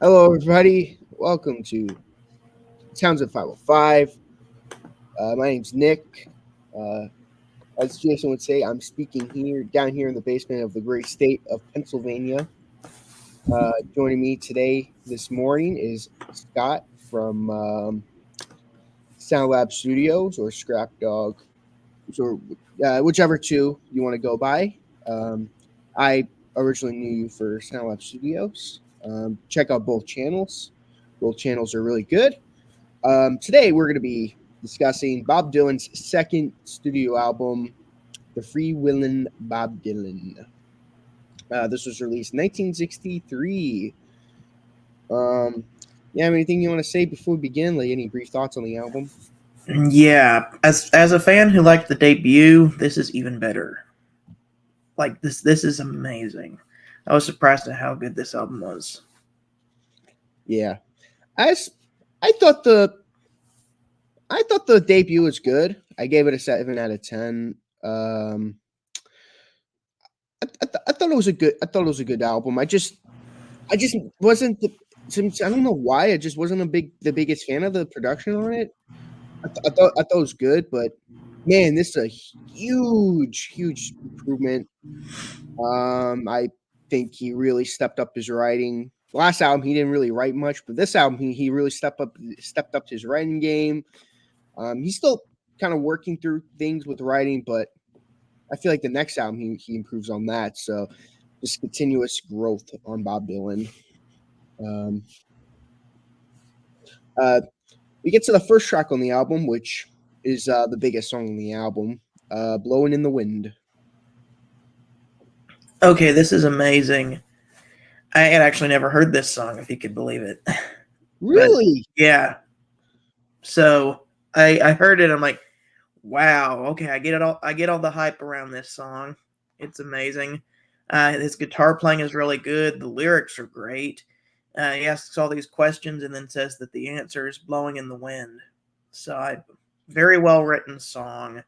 Hello, everybody. Welcome to Sounds of 505. My name's Nick. Uh, as Jason would say, I'm speaking down here in the basement of the great state of Pennsylvania. Joining me today, this morning, is Scott from Sound Lab Studios or Scrap Dog, or whichever two you want to go by. Um, I originally knew you for Sound Lab Studios. Check out both channels. Both channels are really good. Today, we're going to be discussing Bob Dylan's second studio album, The Freewheelin' Bob Dylan. This was released in 1963. You have anything you want to say before we begin? Like any brief thoughts on the album? Yeah, as a fan who liked the debut, this is even better. Like this is amazing. I was surprised at how good this album was. Yeah, as I thought the debut was good. I gave it a 7 out of 10. I thought it was a good album. I just wasn't I don't know why. I just wasn't the biggest fan of the production on it. I thought it was good, but man, this is a huge improvement. I think he really stepped up his writing. Last album he didn't really write much, but this album he really stepped up his writing game. He's still kind of working through things with writing, but I feel like the next album he improves on that. So just continuous growth on Bob Dylan. Um, uh, we get to the first track on the album, which is the biggest song on the album, "Blowing in the Wind." Okay, this is amazing. I had actually never heard this song, if you could believe it. But Really? yeah, so I heard it. I'm like, wow. Okay, I get it all. I get all the hype around this song. It's amazing. His guitar playing is really good. The lyrics are great. He asks all these questions and then says that the answer is blowing in the wind. Very well written song.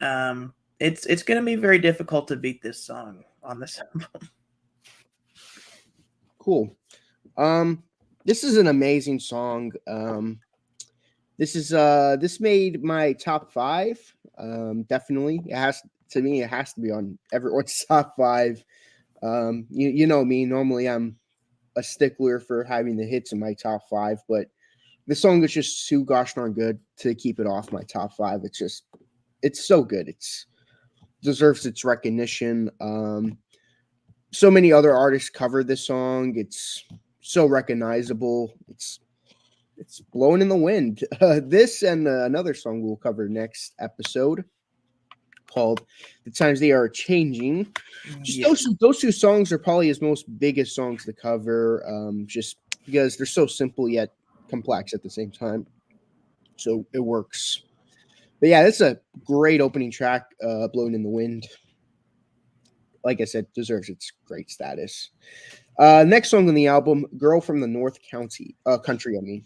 It's going to be very difficult to beat this song on this album. Cool. This is an amazing song. This made my top five. Definitely, it has to be on everyone's top five. You know me. Normally, I'm a stickler for having the hits in my top five, but this song is just too gosh darn good to keep it off my top five. It's so good. It's deserves its recognition. So many other artists covered this song. It's so recognizable. It's blowing in the wind. This and another song we'll cover next episode called "The Times They Are Changing." Just Yeah. those two songs are probably his most biggest songs to cover. Just because they're so simple yet complex at the same time, so it works. But yeah, that's a great opening track. "Blowing in the Wind." Like I said, deserves its great status. Next song on the album, "Girl from the North County," country. I mean,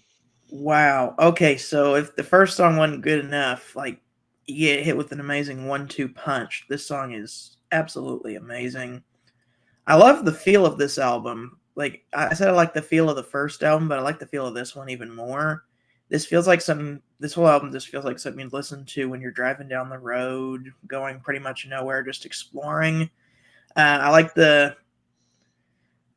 Wow. Okay, so if the first song wasn't good enough, like you get hit with an amazing 1-2 punch. This song is absolutely amazing. I love the feel of this album. Like I said, I like the feel of the first album, but I like the feel of this one even more. This feels like something. This whole album just feels like something you'd listen to when you're driving down the road, going pretty much nowhere, just exploring. I like the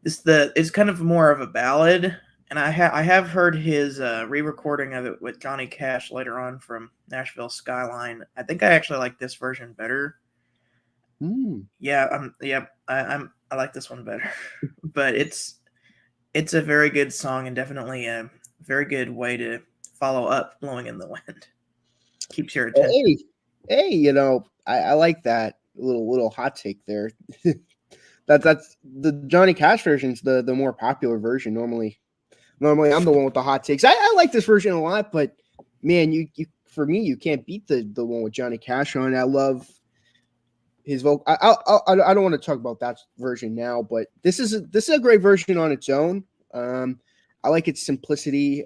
it's kind of more of a ballad, and I have heard his re-recording of it with Johnny Cash later on from Nashville Skyline. I think I actually like this version better. mm. Yeah, I like this one better, but it's a very good song and definitely a very good way to follow up "Blowing in the Wind." Keeps your attention. Hey, hey, I like that little hot take there. That's the Johnny Cash version's the more popular version. Normally I'm the one with the hot takes. I like this version a lot, but man, you for me you can't beat the one with Johnny Cash on. I love his vocal. I don't want to talk about that version now, but this is a great version on its own. Um, I like its simplicity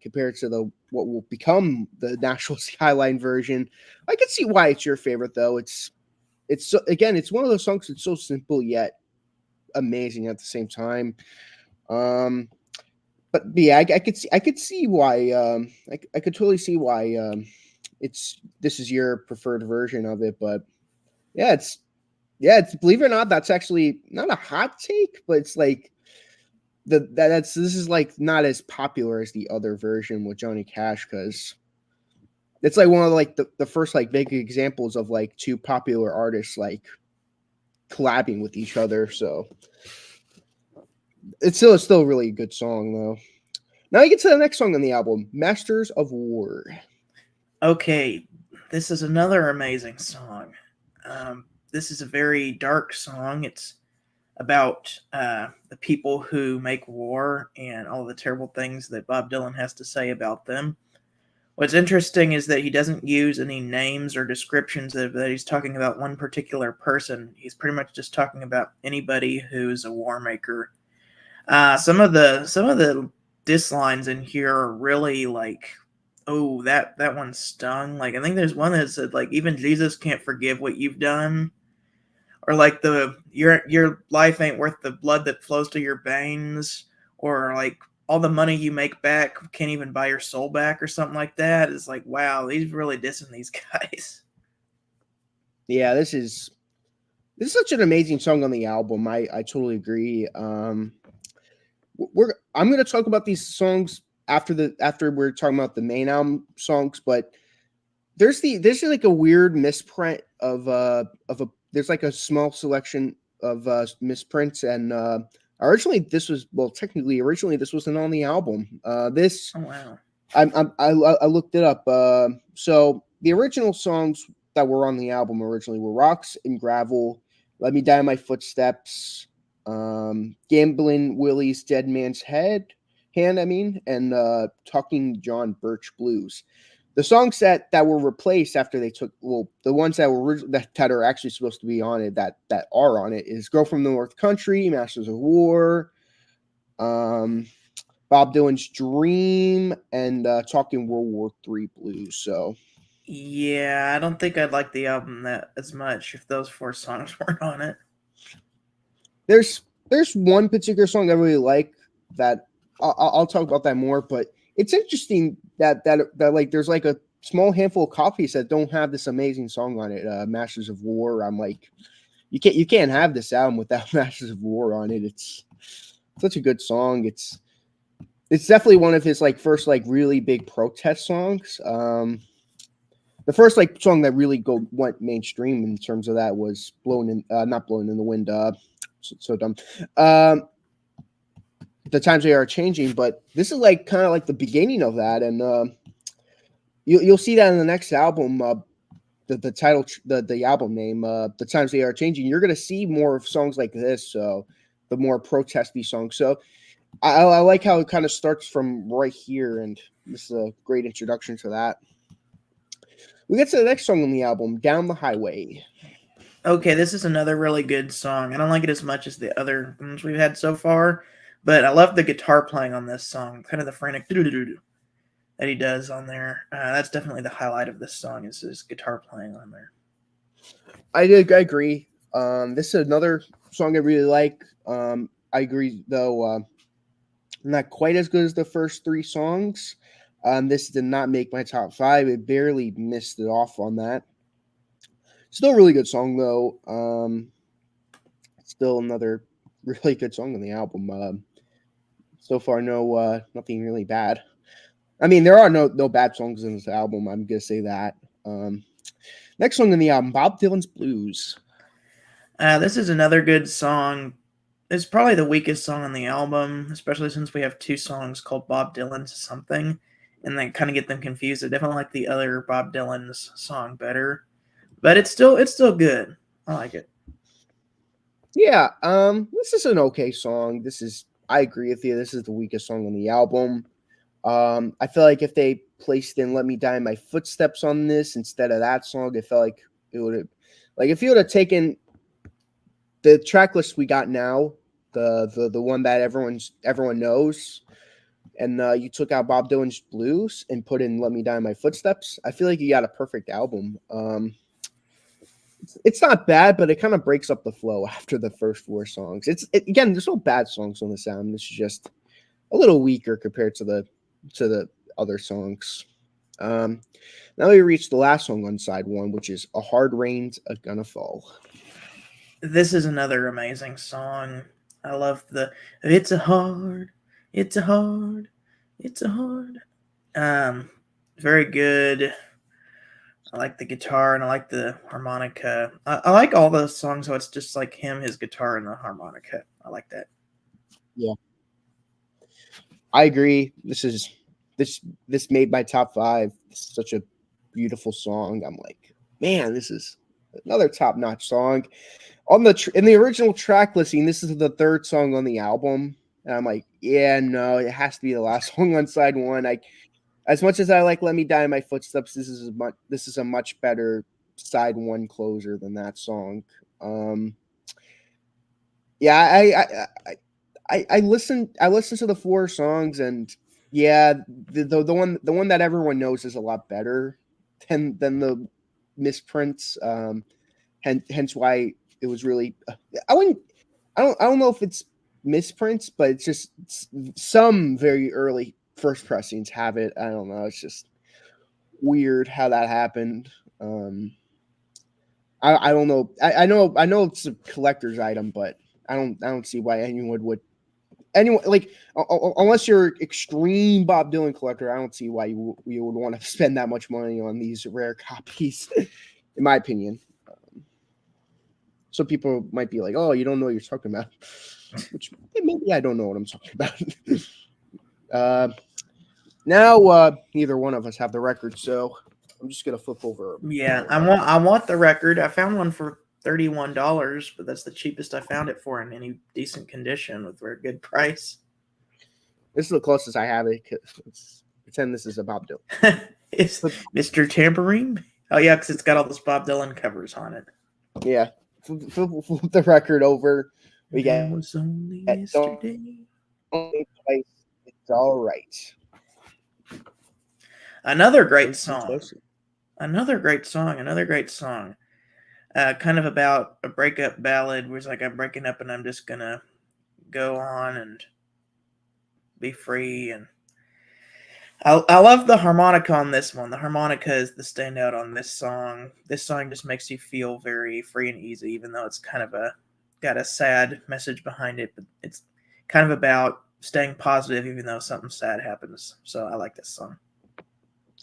compared to the what will become the Nashville Skyline version. I can see why it's your favorite though. It's one of those songs that's so simple yet amazing at the same time. but yeah, I could see why I could totally see why this is your preferred version of it. But yeah, it's believe it or not, that's actually not a hot take, but it's like that's this is like not as popular as the other version with Johnny Cash, because it's like one of like the first like big examples of like two popular artists like collabing with each other. So it's still a really good song though. Now we get to the next song on the album, Masters of War. Okay, this is another amazing song. This is a very dark song. It's about the people who make war and all the terrible things that Bob Dylan has to say about them. What's interesting is that he doesn't use any names or descriptions that he's talking about one particular person. He's pretty much just talking about anybody who's a war maker. Some of the diss lines in here are really like, oh, that one stung. Like, I think there's one that said like, even Jesus can't forgive what you've done, or like the your life ain't worth the blood that flows to your veins, or like all the money you make back can't even buy your soul back, or something like that. It's like, wow, he's really dissing these guys. Yeah, this is such an amazing song on the album. I totally agree. I'm going to talk about these songs after we're talking about the main album songs, but there's like a weird misprint of a there's like a small selection of misprints, and originally this wasn't on the album. This Oh wow. I looked it up. So the original songs that were on the album originally were "Rocks and Gravel," "Let Me Die in My Footsteps," "Gambling Willie's Dead Man's Hand," and "Talking John Birch Blues." The songs that were replaced after they took, well, the ones that were that are actually supposed to be on it, that are on it, is "Girl from the North Country," "Masters of War," um, Bob Dylan's "Dream," and "Talking World War III Blues." So Yeah, I don't think I'd like the album that as much if those four songs weren't on it. there's one particular song I really like that I'll talk about that more. But it's interesting that like there's like a small handful of copies that don't have this amazing song on it, "Masters of War." I'm like, you can't have this album without "Masters of War" on it. It's such a good song. It's definitely one of his like first like really big protest songs. The first like song that really went mainstream in terms of that was not "Blowing in the Wind." So dumb. The times they are changing, but this is like kind of like the beginning of that, and you'll see that in the next album. The title, the album name, "The Times They Are Changing." You're gonna see more of songs like this. So the more protesty songs. So I like how it kind of starts from right here, and this is a great introduction to that. We get to the next song on the album, "Down the Highway." Okay, this is another really good song. I don't like it as much as the other ones we've had so far, but I love the guitar playing on this song. Kind of the frantic doo-doo-doo-doo that he does on there. That's definitely the highlight of this song is his guitar playing on there. I agree. This is another song I really like. I agree though, not quite as good as the first three songs. This did not make my top five. It barely missed it off on that. Still a really good song though. Still another really good song on the album. So far, nothing really bad. I mean, there are no bad songs in this album. I'm gonna say that. Next song on the album, Bob Dylan's "Blues." This is another good song. It's probably the weakest song on the album, especially since we have two songs called Bob Dylan's Something, and they kind of get them confused. I definitely like the other Bob Dylan's song better, but it's still good. I like it. Yeah, this is an okay song. I agree with you. This is the weakest song on the album. I feel like if they placed in "Let Me Die in My Footsteps" on this instead of that song, it felt like it would have, like if you would have taken the track list we got now, the one that everyone knows, and you took out Bob Dylan's "Blues" and put in "Let Me Die in My Footsteps," I feel like you got a perfect album. It's not bad, but it kind of breaks up the flow after the first four songs. Again, there's no bad songs on this album. It's just a little weaker compared to the other songs. Um, Now we reach the last song on side one, which is "A Hard Rain's a Gonna Fall." This is another amazing song. I love the it's a hard, it's a hard, it's a hard. Um, very good. I like the guitar and I like the harmonica. I like all those songs, so it's just like him, his guitar, and the harmonica. I like that. Yeah, I agree. This this made my top five. This is such a beautiful song. I'm like, man, this is another top notch song. On in the original track listing, this is the third song on the album, and I'm like, yeah, no, it has to be the last song on side one. I As much as I like "Let Me Die in My Footsteps," this is a much better side one closer than that song. Um, yeah, I listened to the four songs, and yeah, the one that everyone knows is a lot better than the misprints. Hence why it was really I wouldn't I don't know if it's misprints, but it's just some very early first pressings have it. I don't know. It's just weird how that happened. Um, I don't know. I know it's a collector's item, but I don't see why anyone like unless you're extreme Bob Dylan collector. I don't see why you would want to spend that much money on these rare copies, in my opinion. Some people might be like, "Oh, you don't know what you're talking about," which maybe I don't know what I'm talking about. uh, Now, neither one of us have the record, so I'm just gonna flip over. Yeah, I want the record. I found one for $31, but that's the cheapest I found it for in any decent condition with a very good price. This is the closest I have it. Pretend this is a Bob Dylan. It's Flip, Mr. Tambourine. Oh yeah, because it's got all those Bob Dylan covers on it. yeah, flip the record over. We It get was only "Don't yesterday. Think Twice." It's all right. Another great Don't think song. twice. Another great song. Another great song. Kind of about a breakup ballad where it's like I'm breaking up and I'm just gonna go on and be free. And I love the harmonica on this one. The harmonica is the standout on this song. This song just makes you feel very free and easy, even though it's kind of got a sad message behind it. But it's kind of about staying positive, even though something sad happens. So I like this song.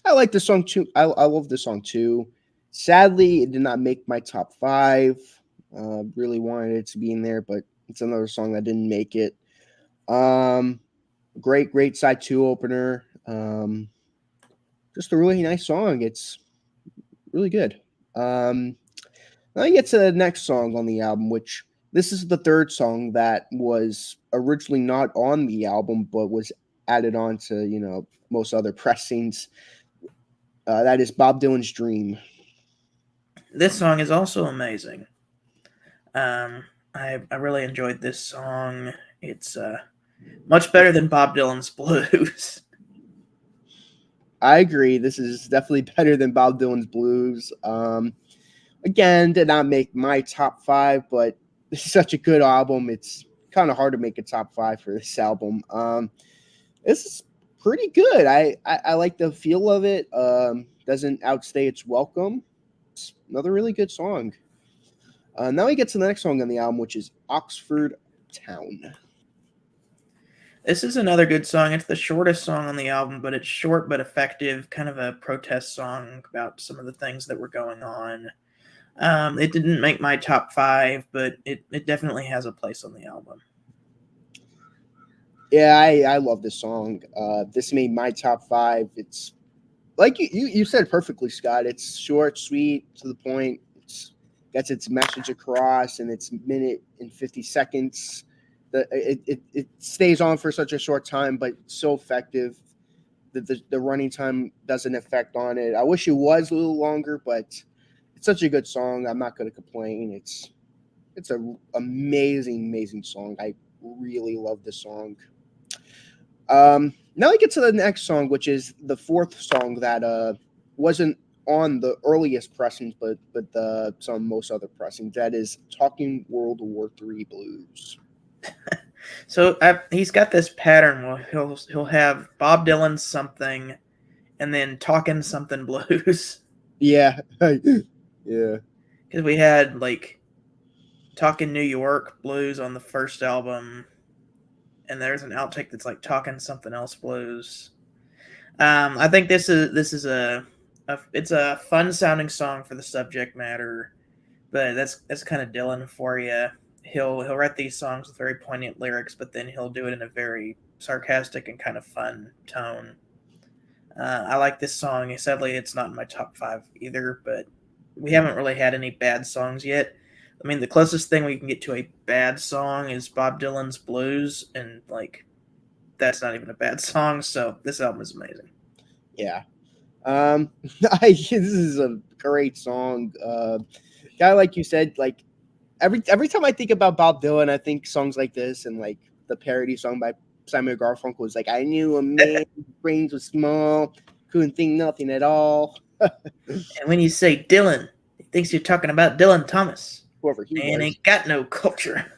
I like this song too. I love this song too. Sadly, it did not make my top five. Really wanted it to be in there, but it's another song that didn't make it. Um, great side two opener. Just a really nice song. It's really good. Now you get to the next song on the album, which this is the third song that was originally not on the album, but was added on to most other pressings. That is Bob Dylan's "Dream." This song is also amazing. I really enjoyed this song. It's much better than Bob Dylan's Blues. I agree. This is definitely better than Bob Dylan's "Blues." Again, did not make my top five, but this is such a good album. It's kind of hard to make a top five for this album. This is pretty good. I like the feel of it. Doesn't outstay its welcome. It's another really good song. Now we get to the next song on the album, which is "Oxford Town." This is another good song. It's the shortest song on the album, but it's short but effective. Kind of a protest song about some of the things that were going on. It didn't make my top five, but it definitely has a place on the album. Yeah, I love this song. This made my top five. It's like you said perfectly, Scott. It's short, sweet, to the point. It's gets its message across in its minute and 50 seconds. It stays on for such a short time, but so effective. The running time doesn't affect on it. I wish it was a little longer, but it's such a good song. I'm not going to complain. It's a amazing song. I really love this song. Now we get to the next song, which is the fourth song that wasn't on the earliest pressings, but some most other pressings. That is "Talking World War III Blues." So he's got this pattern where he'll have Bob Dylan's something, and then Talkin' Something Blues. Yeah. Yeah. Because we had like Talkin' New York Blues on the first album, and there's an outtake that's like Talkin' Something Else Blues. I think this is it's a fun sounding song for the subject matter, but that's kind of Dylan for you. He'll write these songs with very poignant lyrics, but then he'll do it in a very sarcastic and kind of fun tone. I like this song. Sadly, it's not in my top five either, but we haven't really had any bad songs yet. I mean, the closest thing we can get to a bad song is Bob Dylan's Blues, and like that's not even a bad song. So this album is amazing. Yeah. This is a great song. Guy, like you said, like every time I think about Bob Dylan, I think songs like this and like the parody song by Simon Garfunkel was like, "I knew a man whose brains was small, couldn't think nothing at all." And when you say Dylan, he thinks you're talking about Dylan Thomas, Whoever he and was. ain't got no culture.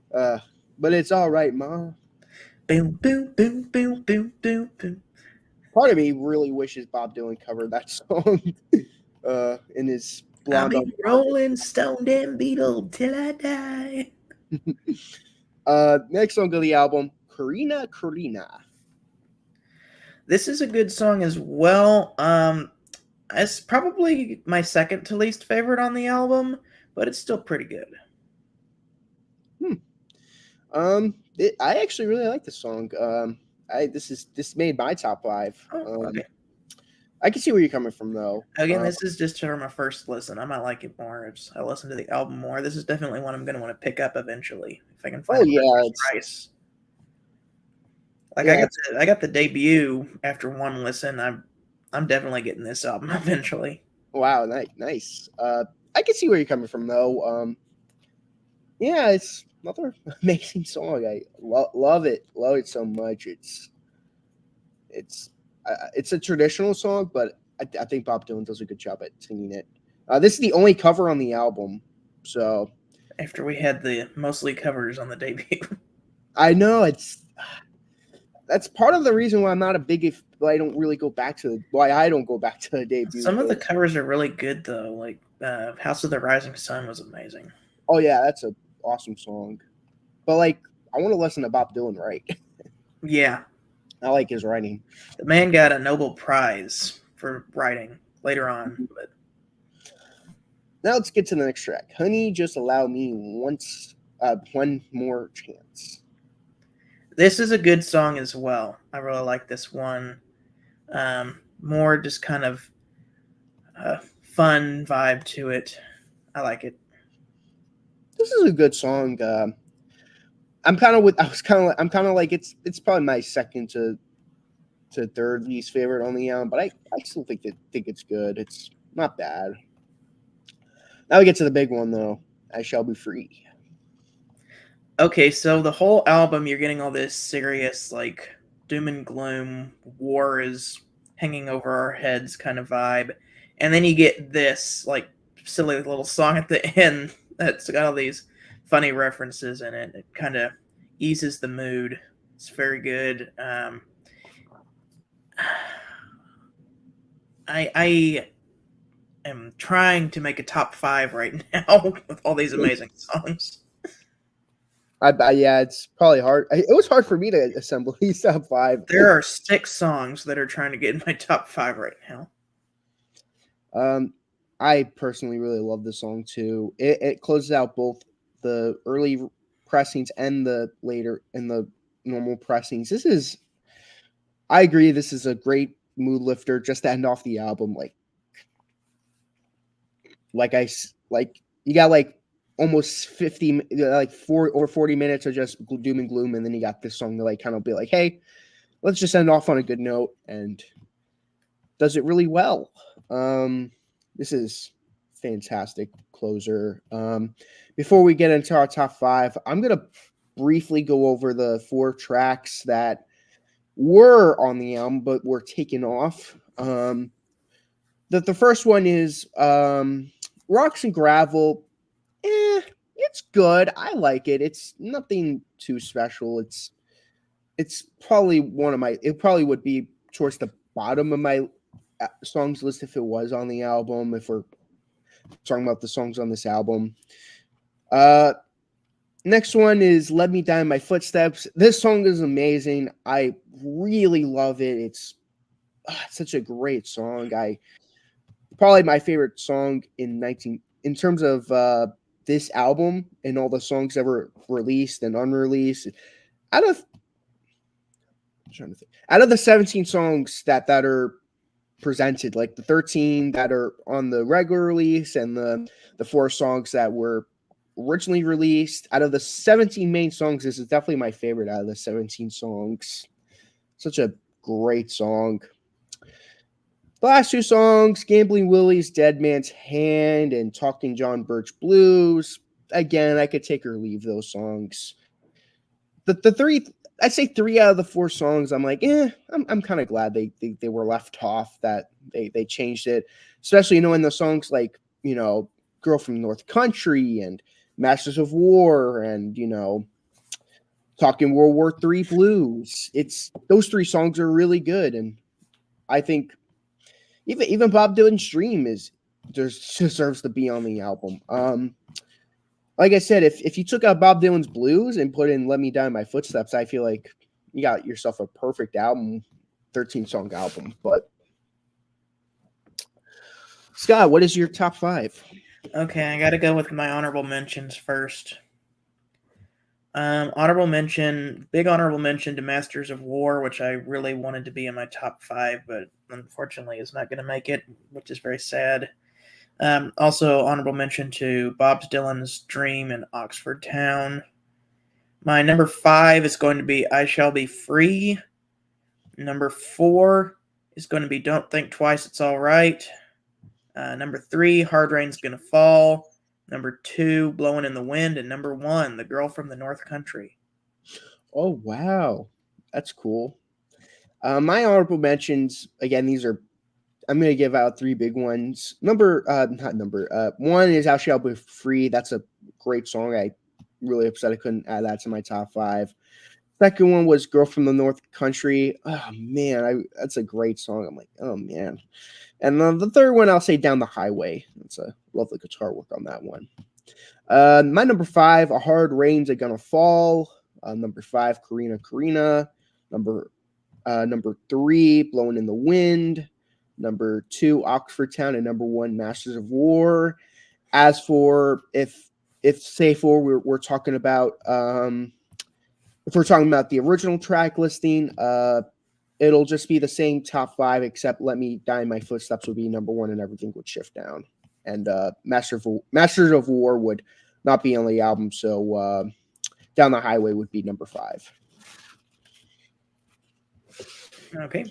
But it's all right, Ma. Boom, boom, boom, boom, boom, boom, boom. Part of me really wishes Bob Dylan covered that song in his I'll blonde. be rolling stone and Beetle till I die. Next song of the album, Karina Karina. This is a good song as well. It's probably my second to least favorite on the album, but it's still pretty good. I actually really like this song. This made my top five. Oh, okay. I can see where you're coming from though. Again, this is just for my first listen. I might like it more. I listen to the album more. This is definitely one I'm going to want to pick up eventually if I can find it for its price. Like yeah, I got the debut after one listen. I'm definitely getting this album eventually. Wow, nice. I can see where you're coming from though. Yeah, it's another amazing song. I love it so much. It's a traditional song, but I think Bob Dylan does a good job at singing it. This is the only cover on the album, so after we had the mostly covers on the debut. I know that's part of the reason why I'm not a big. I don't really go back to why I don't go back to the debut. Some of the covers are really good though. Like "House of the Rising Sun" was amazing. Oh yeah, that's an awesome song. But like, I want to listen to Bob Dylan write. Yeah, I like his writing. The man got a Nobel Prize for writing later on. But now let's get to the next track. Honey, just allow me one more chance. This is a good song as well. I really like this one. More just kind of fun vibe to it. I like it. This is a good song. I'm kind of like it's probably my second to third least favorite on the album, but I still think it's good. It's not bad. Now we get to the big one though. I Shall Be Free. Okay, so the whole album you're getting all this serious like doom and gloom, war is hanging over our heads kind of vibe, and then you get this like silly little song at the end that's got all these funny references in it. It kind of eases the mood. It's very good. I am trying to make a top 5 right now with all these amazing songs. Yeah, it's probably hard. It was hard for me to assemble these top 5. There are 6 songs that are trying to get in my top 5 right now. I personally really love this song too. It closes out both the early pressings and the later and the normal pressings. I agree. This is a great mood lifter just to end off the album. Like you got like almost 50, like 4 or 40 minutes of just doom and gloom, and then you got this song to like kind of be like, hey, let's just end off on a good note, and does it really well. This is fantastic closer. Before we get into our top 5, I'm gonna briefly go over the 4 tracks that were on the album but were taken off. The first one is Rocks and Gravel. it's good. I like it. It's nothing too special. It's probably one of my. It probably would be towards the bottom of my songs list if it was on the album. If we're talking about the songs on this album. Next one is "Let Me Die in My Footsteps." This song is amazing. I really love it. It's such a great song. I probably my favorite song in terms of this album and all the songs that were released and unreleased. Out of I'm trying to think, out of the 17 songs that are presented, like the 13 that are on the regular release and the 4 songs that were originally released, out of the 17 main songs, this is definitely my favorite out of the 17 songs. Such a great song. The last 2 songs, Gambling Willie's Dead Man's Hand and Talking John Birch Blues. Again, I could take or leave those songs. The 3, I'd say 3 out of the 4 songs, I'm like, I'm kind of glad they were left off, that they changed it. Especially knowing the songs like, Girl from North Country and Masters of War and, Talking World War III Blues. Those 3 songs are really good. And I think even Bob Dylan's Dream deserves to be on the album. Like I said, if you took out Bob Dylan's Blues and put in Let Me Die in My Footsteps, I feel like you got yourself a perfect album, 13-song album. But Scott, what is your top 5? Okay, I got to go with my honorable mentions first. Honorable mention to Masters of War, which I really wanted to be in my top 5, but unfortunately is not going to make it, which is very sad. Also, honorable mention to Bob Dylan's Dream in Oxford Town. My number 5 is going to be I Shall Be Free. Number 4 is going to be Don't Think Twice, It's All Right. Number 3, Hard Rain's Gonna Fall. Number 2, Blowing in the Wind. And number 1, The Girl from the North Country. Oh, wow. That's cool. My honorable mentions, again, I'm going to give out 3 big ones. One is I Shall Be Free. That's a great song. I really upset I couldn't add that to my top 5. Second one was Girl from the North Country. Oh, man, that's a great song. I'm like, oh, man. And then the third one, I'll say Down the Highway. That's a lovely guitar work on that one. My number 5, A Hard Rain's Gonna Fall. Number 5, Karina. Number 3, Blowing in the Wind. Number 2, Oxford Town. And number 1, Masters of War. As for if we're talking about if we're talking about the original track listing, it'll just be the same top 5, except Let Me Die in My Footsteps would be number 1 and everything would shift down. And Masters of War would not be on the album, so Down the Highway would be number 5. Okay.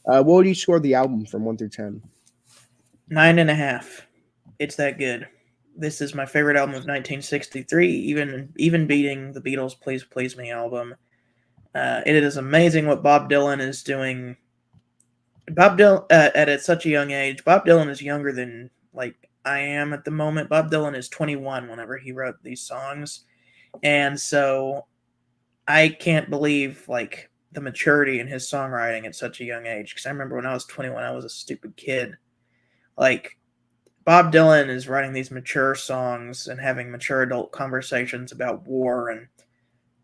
What would you score the album from 1 through 10? 9.5. It's that good. This is my favorite album of 1963, even beating the Beatles' Please Please Me album. It is amazing what Bob Dylan is doing. Bob Dylan, at such a young age, Bob Dylan is younger than I am at the moment. Bob Dylan is 21 whenever he wrote these songs, and so I can't believe the maturity in his songwriting at such a young age. Because I remember when I was 21, I was a stupid kid. Bob Dylan is writing these mature songs and having mature adult conversations about war and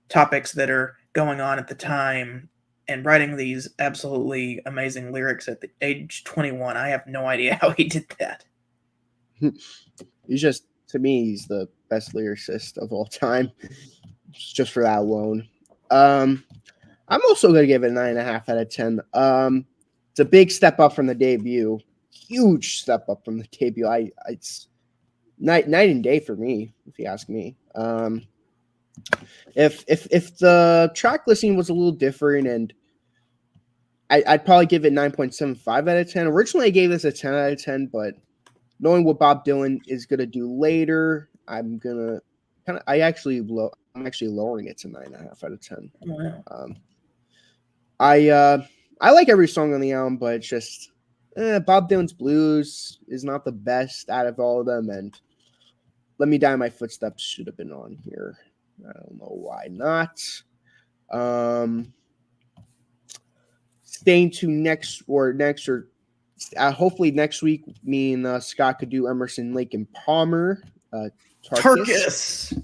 topics that are going on at the time, and writing these absolutely amazing lyrics at the age 21. I have no idea how he did that. To me, he's the best lyricist of all time, just for that alone. I'm also going to give it a 9.5 out of 10. It's a big step up from the debut. Huge step up from the debut. It's night and day for me, if you ask me. If the track listing was a little different, and I'd probably give it 9.75 out of 10. Originally, I gave this a 10 out of 10, but knowing what Bob Dylan is gonna do later, I'm actually lowering it to 9.5 out of 10. Wow. I like every song on the album, but it's just Bob Dylan's Blues is not the best out of all of them, and Let Me Die in My Footsteps should have been on here. I don't know why not. Staying to next or hopefully next week, me and Scott could do Emerson, Lake, and Palmer. Tarkus.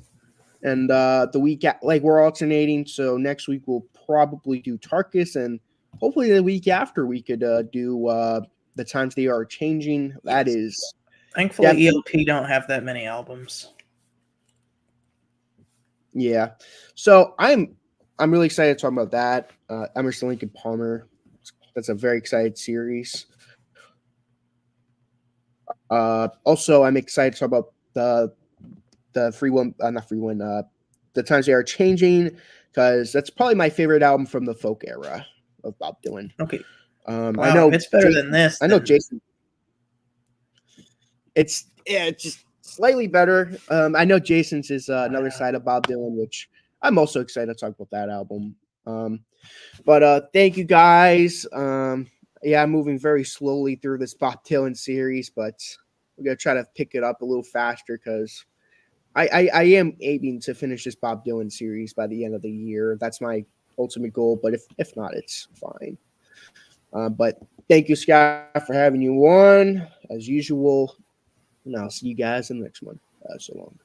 And the week we're alternating, so next week we'll probably do Tarkus, and hopefully the week after we could do The Times They Are Changing. That is thankfully ELP don't have that many albums. Yeah, so I'm really excited to talk about that. Emerson, Lake, and Palmer. That's a very excited series. Also, I'm excited to talk about the Freewheelin, The Times They Are Changing, because that's probably my favorite album from the folk era of Bob Dylan. Okay. Wow, I know it's better than this. I know Jason. It's just slightly better. I know Jason's is another side of Bob Dylan, which I'm also excited to talk about that album. But thank you guys. I'm moving very slowly through this Bob Dylan series, but we're gonna try to pick it up a little faster because I am aiming to finish this Bob Dylan series by the end of the year. That's my ultimate goal, but if not, it's fine. But thank you, Scott, for having you on as usual, and I'll see you guys in the next one. So long.